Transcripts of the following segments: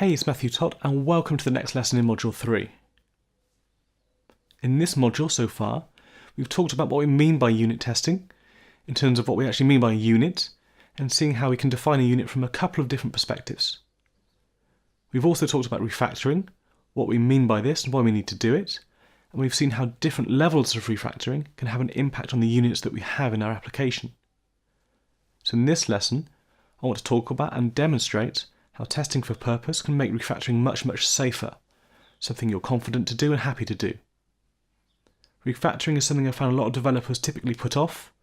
Hey, it's Matthew Todd and welcome to the next lesson in Module 3. In this module so far, we've talked about what we mean by unit testing, in terms of what we actually mean by a unit, and seeing how we can define a unit from a couple of different perspectives. We've also talked about refactoring, what we mean by this and why we need to do it, and we've seen how different levels of refactoring can have an impact on the units that we have in our application. So in this lesson, I want to talk about and demonstrate how testing for purpose can make refactoring much safer, something you're confident to do and happy to do. Refactoring is something I found a lot of developers typically put off,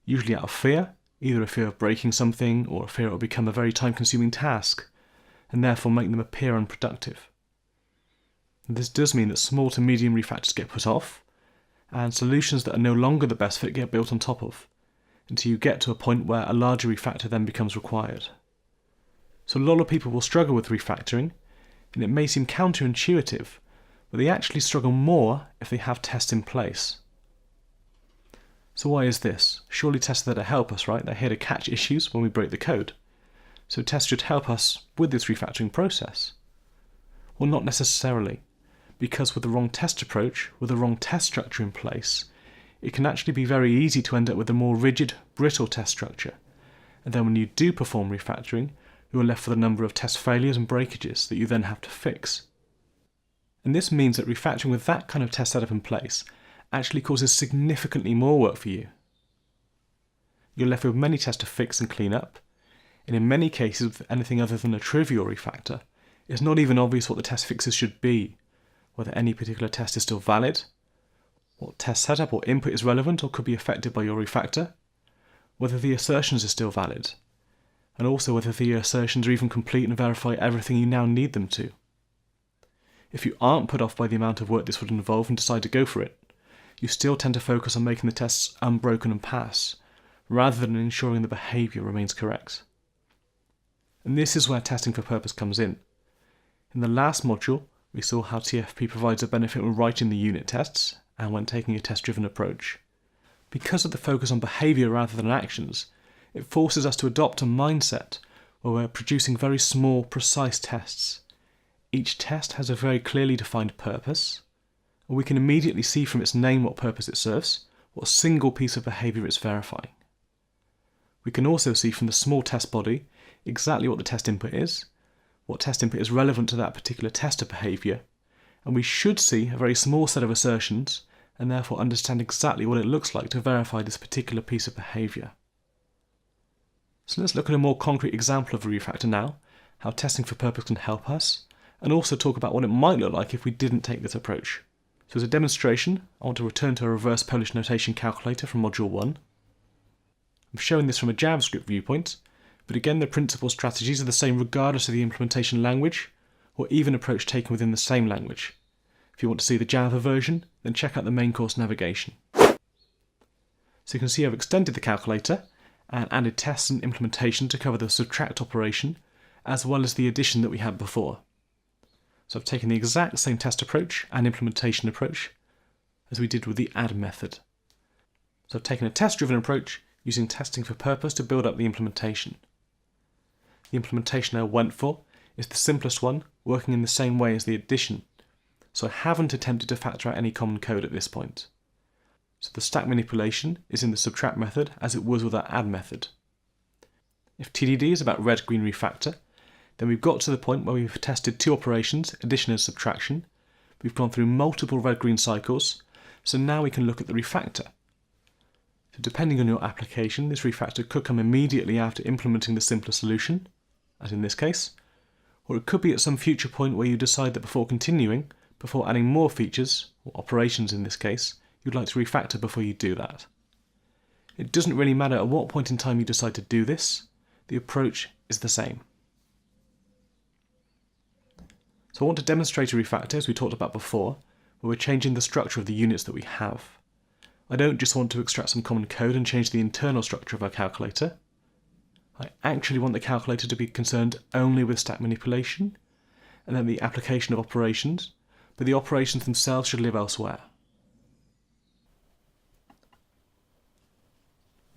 usually out of fear, either a fear of breaking something or a fear it will become a very time-consuming task, and therefore make them appear unproductive. This does mean that small to medium refactors get put off, and solutions that are no longer the best fit get built on top of, until you get to a point where a larger refactor then becomes required. So a lot of people will struggle with refactoring, and it may seem counterintuitive, but they actually struggle more if they have tests in place. So why is this? Surely tests are there to help us, right? They're here to catch issues when we break the code. So tests should help us with this refactoring process. Well, not necessarily, because with the wrong test approach, with the wrong test structure in place, it can actually be very easy to end up with a more rigid, brittle test structure. And then when you do perform refactoring, you are left with a number of test failures and breakages that you then have to fix. And this means that refactoring with that kind of test setup in place actually causes significantly more work for you. You're left with many tests to fix and clean up, and in many cases with anything other than a trivial refactor, it's not even obvious what the test fixes should be, whether any particular test is still valid, what test setup or input is relevant or could be affected by your refactor, whether the assertions are still valid, and also whether the assertions are even complete and verify everything you now need them to. If you aren't put off by the amount of work this would involve and decide to go for it, you still tend to focus on making the tests unbroken and pass, rather than ensuring the behaviour remains correct. And this is where testing for purpose comes in. In the last module, we saw how TFP provides a benefit when writing the unit tests and when taking a test-driven approach. Because of the focus on behaviour rather than actions, it forces us to adopt a mindset where we're producing very small, precise tests. Each test has a very clearly defined purpose, and we can immediately see from its name what purpose it serves, what single piece of behaviour it's verifying. We can also see from the small test body exactly what the test input is, what test input is relevant to that particular test of behaviour, and we should see a very small set of assertions and therefore understand exactly what it looks like to verify this particular piece of behaviour. So let's look at a more concrete example of a refactor now, how testing for purpose can help us, and also talk about what it might look like if we didn't take this approach. So as a demonstration, I want to return to a reverse Polish notation calculator from Module 1. I'm showing this from a JavaScript viewpoint, but again the principal strategies are the same regardless of the implementation language, or even approach taken within the same language. If you want to see the Java version, then check out the main course navigation. So you can see I've extended the calculator, and added tests and implementation to cover the subtract operation, as well as the addition that we had before. So I've taken the exact same test approach and implementation approach as we did with the add method. So I've taken a test-driven approach using testing for purpose to build up the implementation. The implementation I went for is the simplest one, working in the same way as the addition, so I haven't attempted to factor out any common code at this point. So the stack manipulation is in the subtract method as it was with our add method. If TDD is about red-green refactor, then we've got to the point where we've tested two operations, addition and subtraction. We've gone through multiple red-green cycles, so now we can look at the refactor. So depending on your application, this refactor could come immediately after implementing the simpler solution, as in this case, or it could be at some future point where you decide that before continuing, before adding more features, or operations in this case, you'd like to refactor before you do that. It doesn't really matter at what point in time you decide to do this, the approach is the same. So I want to demonstrate a refactor, as we talked about before, where we're changing the structure of the units that we have. I don't just want to extract some common code and change the internal structure of our calculator. I actually want the calculator to be concerned only with stack manipulation, and then the application of operations, but the operations themselves should live elsewhere.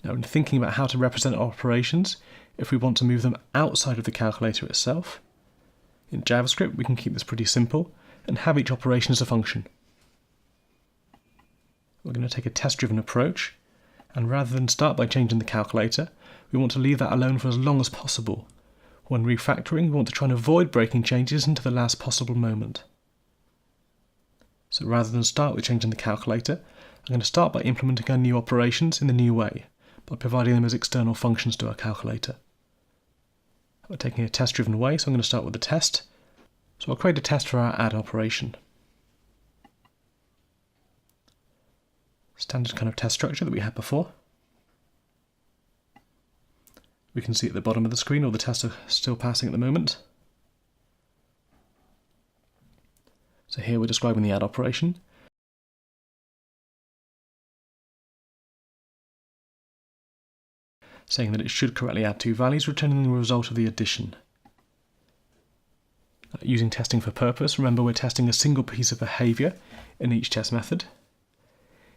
Now, in thinking about how to represent our operations, if we want to move them outside of the calculator itself, In JavaScript, we can keep this pretty simple and have each operation as a function. We're going to take a test-driven approach, and rather than start by changing the calculator, we want to leave that alone for as long as possible. When refactoring, we want to try and avoid breaking changes into the last possible moment. So rather than start with changing the calculator, I'm going to start by implementing our new operations in the new way, by providing them as external functions to our calculator. We're taking a test-driven way, so I'm going to start with a test. So I'll create a test for our add operation. Standard kind of test structure that we had before. We can see at the bottom of the screen all the tests are still passing at the moment. So here we're describing the add operation. Saying that it should correctly add two values, returning the result of the addition. Using testing for purpose, remember we're testing a single piece of behaviour in each test method.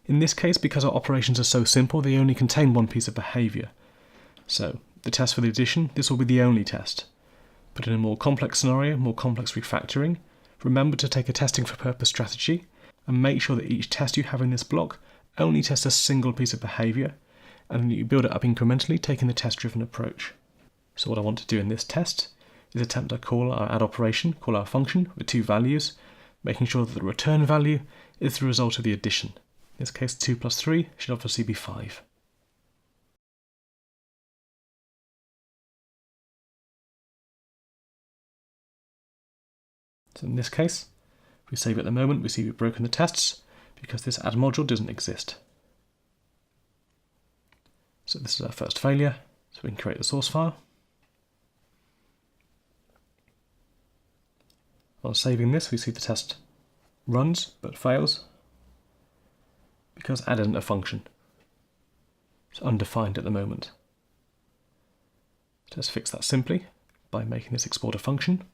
In this case, because our operations are so simple, they only contain one piece of behaviour. So, the test for the addition, this will be the only test. But in a more complex scenario, more complex refactoring, remember to take a testing for purpose strategy and make sure that each test you have in this block only tests a single piece of behaviour, and then you build it up incrementally, taking the test-driven approach. So what I want to do in this test is attempt to call our add operation, call our function with two values, making sure that the return value is the result of the addition. In this case, 2 plus 3 should obviously be 5. So in this case, if we save it at the moment, we see we've broken the tests because this add module doesn't exist. So this is our first failure, so we can create the source file. While saving this, we see the test runs but fails because add isn't a function. It's undefined at the moment. Let's fix that simply by making this export a function.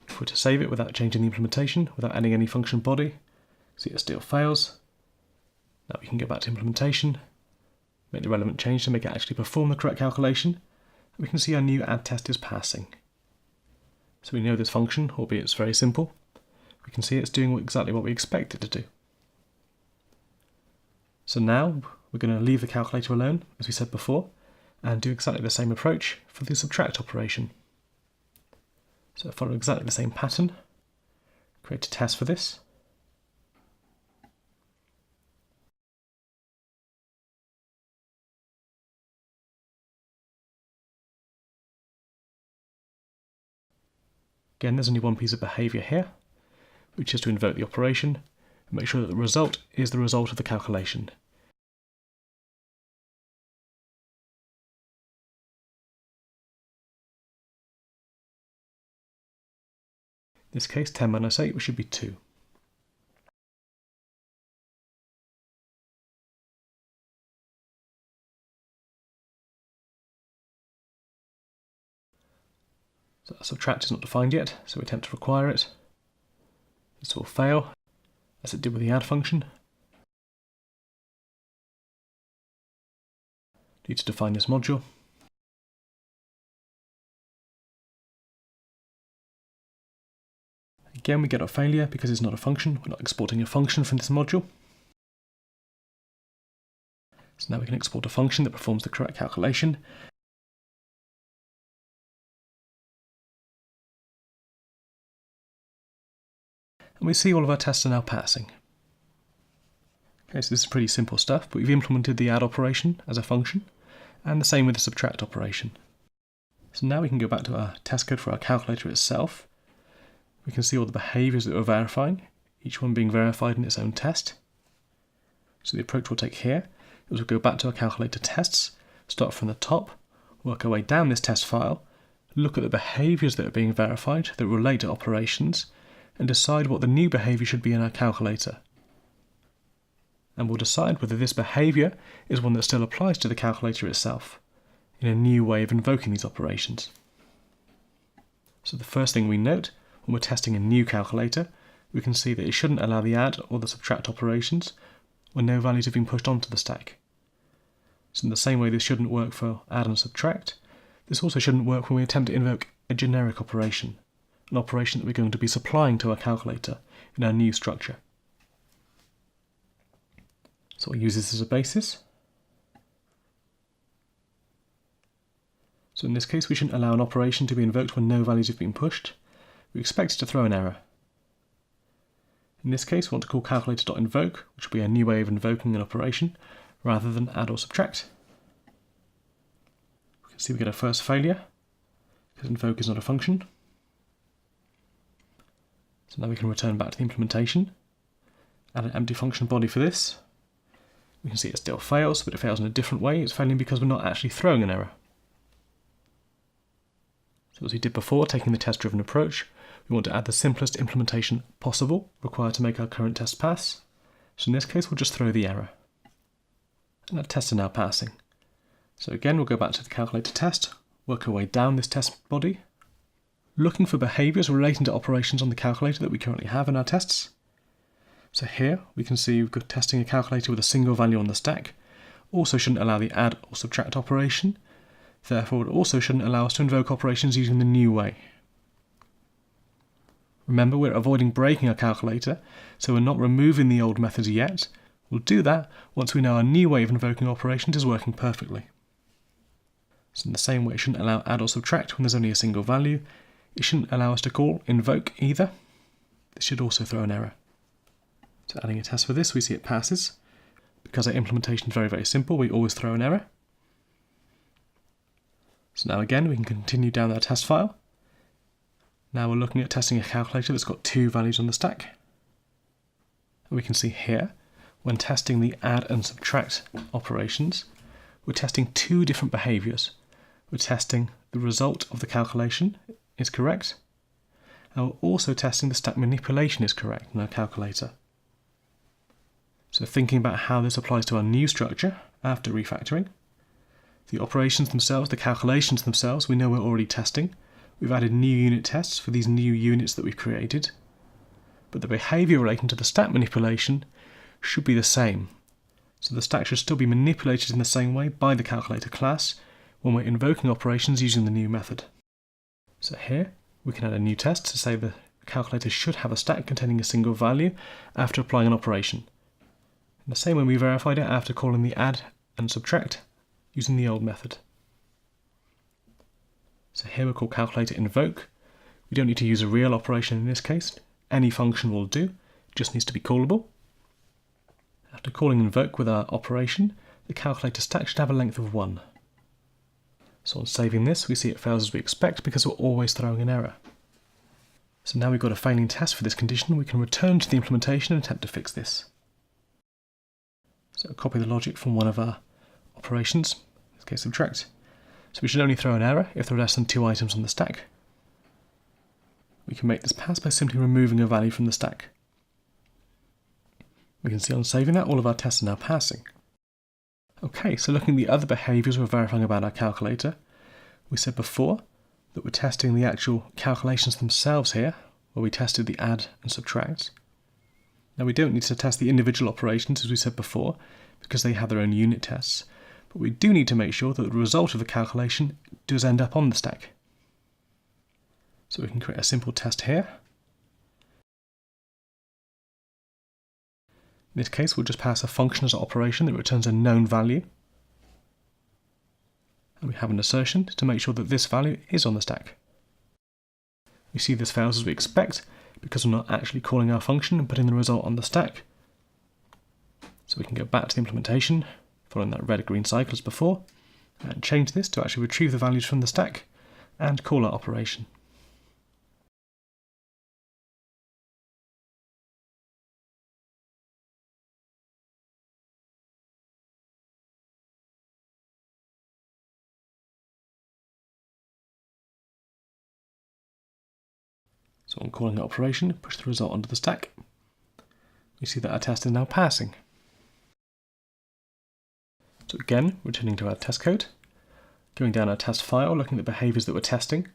If we're to save it without changing the implementation, without adding any function body, see it still fails. Now we can go back to implementation, make the relevant change to make it actually perform the correct calculation, and we can see our new add test is passing. So we know this function, albeit it's very simple. We can see it's doing exactly what we expect it to do. So now we're going to leave the calculator alone, as we said before, and do exactly the same approach for the subtract operation. So follow exactly the same pattern, create a test for this. Again, there's only one piece of behaviour here, which is to invoke the operation and make sure that the result is the result of the calculation. In this case, 10 minus 8, which should be 2. So our subtract is not defined yet, so we attempt to require it. This will fail, as it did with the add function. Need to define this module. Again, we get a failure because it's not a function. We're not exporting a function from this module. So now we can export a function that performs the correct calculation. And we see all of our tests are now passing. Okay, so this is pretty simple stuff, but we've implemented the add operation as a function, and the same with the subtract operation. So now we can go back to our test code for our calculator itself. We can see all the behaviours that we're verifying, each one being verified in its own test. So the approach we'll take here is we'll go back to our calculator tests, start from the top, work our way down this test file, look at the behaviours that are being verified that relate to operations, and decide what the new behaviour should be in our calculator. And we'll decide whether this behaviour is one that still applies to the calculator itself, in a new way of invoking these operations. So the first thing we note, when we're testing a new calculator, we can see that it shouldn't allow the add or the subtract operations when no values have been pushed onto the stack. So in the same way this shouldn't work for add and subtract, this also shouldn't work when we attempt to invoke a generic operation, an operation that we're going to be supplying to our calculator in our new structure. So we'll use this as a basis. So in this case, we shouldn't allow an operation to be invoked when no values have been pushed. We expect it to throw an error. In this case, we want to call calculator.invoke, which will be a new way of invoking an operation, rather than add or subtract. We can see we get a first failure, because invoke is not a function. So now we can return back to the implementation, add an empty function body for this. We can see it still fails, but it fails in a different way. It's failing because we're not actually throwing an error. So as we did before, taking the test-driven approach, we want to add the simplest implementation possible required to make our current test pass. So in this case, we'll just throw the error. And that test is now passing. So again, we'll go back to the calculator test, work our way down this test body, looking for behaviours relating to operations on the calculator that we currently have in our tests. So here we can see we've got testing a calculator with a single value on the stack. Also shouldn't allow the add or subtract operation. Therefore, it also shouldn't allow us to invoke operations using the new way. Remember, we're avoiding breaking our calculator, so we're not removing the old methods yet. We'll do that once we know our new way of invoking operations is working perfectly. So in the same way, it shouldn't allow add or subtract when there's only a single value. It shouldn't allow us to call invoke either. This should also throw an error. So adding a test for this, we see it passes. Because our implementation is very, very simple, we always throw an error. So now again, we can continue down our test file. Now we're looking at testing a calculator that's got two values on the stack. And we can see here, when testing the add and subtract operations, we're testing two different behaviours. We're testing the result of the calculation is correct, and we're also testing the stack manipulation is correct in our calculator. So thinking about how this applies to our new structure after refactoring, the operations themselves, the calculations themselves, we know we're already testing. We've added new unit tests for these new units that we've created. But the behaviour relating to the stack manipulation should be the same. So the stack should still be manipulated in the same way by the calculator class when we're invoking operations using the new method. So here we can add a new test to say the calculator should have a stack containing a single value after applying an operation. In the same way we verified it after calling the add and subtract using the old method. So here we'll call calculator invoke. We don't need to use a real operation in this case. Any function will do, it just needs to be callable. After calling invoke with our operation, the calculator stack should have a length of 1. So on saving this, we see it fails as we expect because we're always throwing an error. So now we've got a failing test for this condition, we can return to the implementation and attempt to fix this. So copy the logic from one of our operations, in this case subtract. So we should only throw an error if there are less than 2 items on the stack. We can make this pass by simply removing a value from the stack. We can see on saving that all of our tests are now passing. Okay, so looking at the other behaviours we're verifying about our calculator, we said before that we're testing the actual calculations themselves here, where we tested the add and subtract. Now we don't need to test the individual operations as we said before, because they have their own unit tests, but we do need to make sure that the result of the calculation does end up on the stack. So we can create a simple test here. In this case, we'll just pass a function as an operation that returns a known value. And we have an assertion to make sure that this value is on the stack. We see this fails as we expect because we're not actually calling our function and putting the result on the stack. So we can go back to the implementation, following that red or green cycle as before, and change this to actually retrieve the values from the stack and call our operation. So on calling the operation, push the result onto the stack. We see that our test is now passing. So again, returning to our test code, going down our test file, looking at the behaviours that we're testing,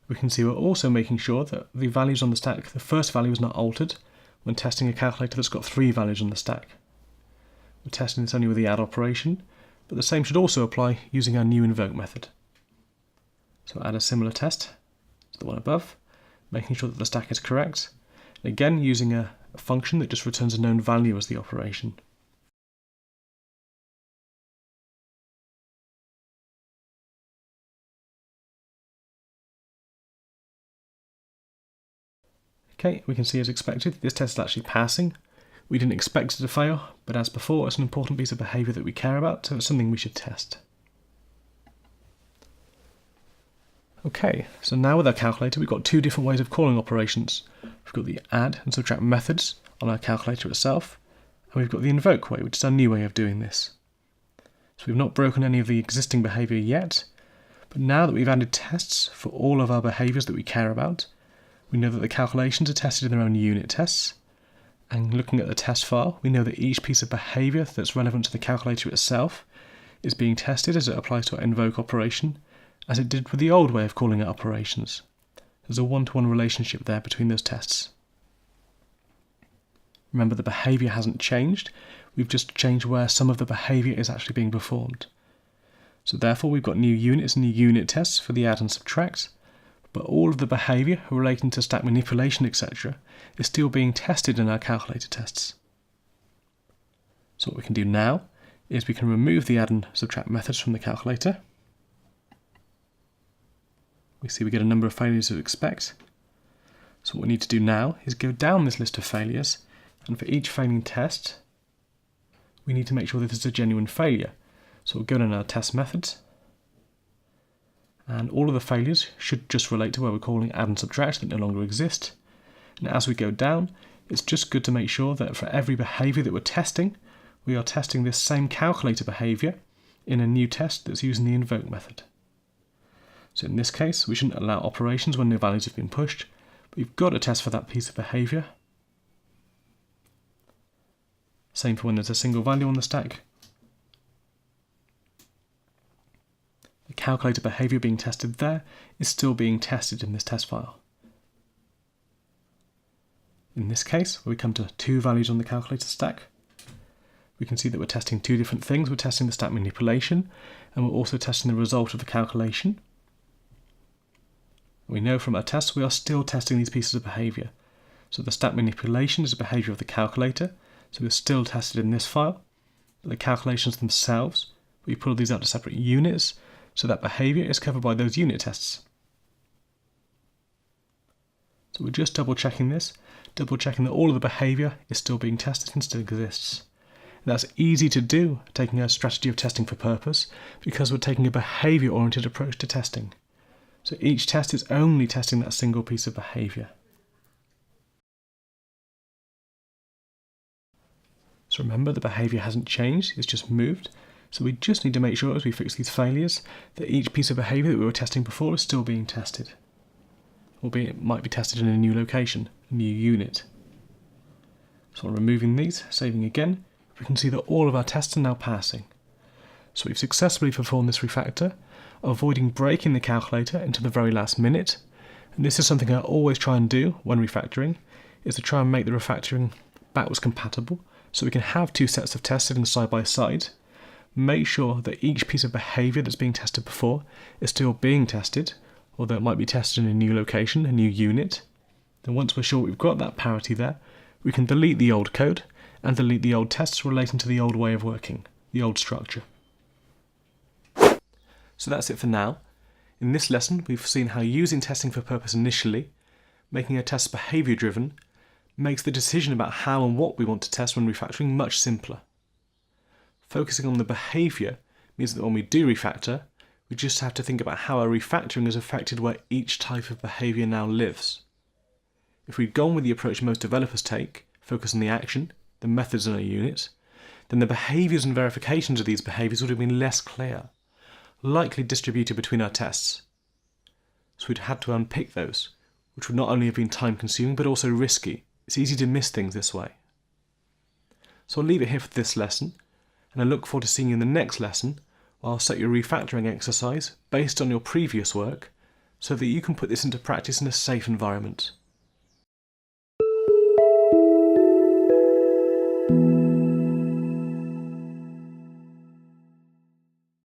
we can see we're also making sure that the values on the stack, the first value is not altered when testing a calculator that's got 3 values on the stack. We're testing this only with the add operation, but the same should also apply using our new invoke method. So add a similar test to the one above, making sure that the stack is correct, and again using a function that just returns a known value as the operation. Okay, we can see as expected, this test is actually passing. We didn't expect it to fail, but as before, it's an important piece of behaviour that we care about, so it's something we should test. Okay, so now with our calculator, we've got two different ways of calling operations. We've got the add and subtract methods on our calculator itself, and we've got the invoke way, which is our new way of doing this. So we've not broken any of the existing behaviour yet, but now that we've added tests for all of our behaviours that we care about, we know that the calculations are tested in their own unit tests, and looking at the test file, we know that each piece of behaviour that's relevant to the calculator itself is being tested as it applies to our invoke operation, as it did with the old way of calling out operations. There's a one-to-one relationship there between those tests. Remember, the behaviour hasn't changed, we've just changed where some of the behaviour is actually being performed. So therefore we've got new units and new unit tests for the add and subtract, but all of the behaviour relating to stack manipulation, etc. is still being tested in our calculator tests. So what we can do now is we can remove the add and subtract methods from the calculator. We see we get a number of failures to expect. So what we need to do now is go down this list of failures, and for each failing test, we need to make sure that this is a genuine failure. So we'll go down our test methods, and all of the failures should just relate to where we're calling add and subtract that no longer exist. And as we go down, it's just good to make sure that for every behaviour that we're testing, we are testing this same calculator behaviour in a new test that's using the invoke method. So in this case, we shouldn't allow operations when no values have been pushed, but we've got a test for that piece of behaviour. Same for when there's a single value on the stack. The calculator behaviour being tested there is still being tested in this test file. In this case, where we come to two values on the calculator stack, we can see that we're testing two different things. We're testing the stack manipulation, and we're also testing the result of the calculation. We know from our tests we are still testing these pieces of behaviour. So the stack manipulation is a behaviour of the calculator, so we're still tested in this file. But the calculations themselves, we pull these out to separate units, so that behaviour is covered by those unit tests. So we're just double checking this, double checking that all of the behaviour is still being tested and still exists. And that's easy to do, taking a strategy of testing for purpose, because we're taking a behaviour oriented approach to testing. So each test is only testing that single piece of behaviour. So remember, the behaviour hasn't changed, it's just moved. So we just need to make sure as we fix these failures that each piece of behaviour that we were testing before is still being tested. Albeit it might be tested in a new location, a new unit. So removing these, saving again, we can see that all of our tests are now passing. So we've successfully performed this refactor, avoiding breaking the calculator into the very last minute. And this is something I always try and do when refactoring, is to try and make the refactoring backwards compatible, so we can have two sets of tests sitting side by side. Make sure that each piece of behaviour that's being tested before is still being tested, although it might be tested in a new location, a new unit. Then once we're sure we've got that parity there, we can delete the old code and delete the old tests relating to the old way of working, the old structure. So that's it for now. In this lesson, we've seen how using testing for purpose initially, making a test behaviour driven, makes the decision about how and what we want to test when refactoring much simpler. Focusing on the behaviour means that when we do refactor, we just have to think about how our refactoring is affected where each type of behaviour now lives. If we'd gone with the approach most developers take, focus on the action, the methods in our unit, then the behaviours and verifications of these behaviours would have been less clear, likely distributed between our tests. So we'd had to unpick those, which would not only have been time consuming but also risky. It's easy to miss things this way. So I'll leave it here for this lesson, and I look forward to seeing you in the next lesson, where I'll set your refactoring exercise based on your previous work, so that you can put this into practice in a safe environment.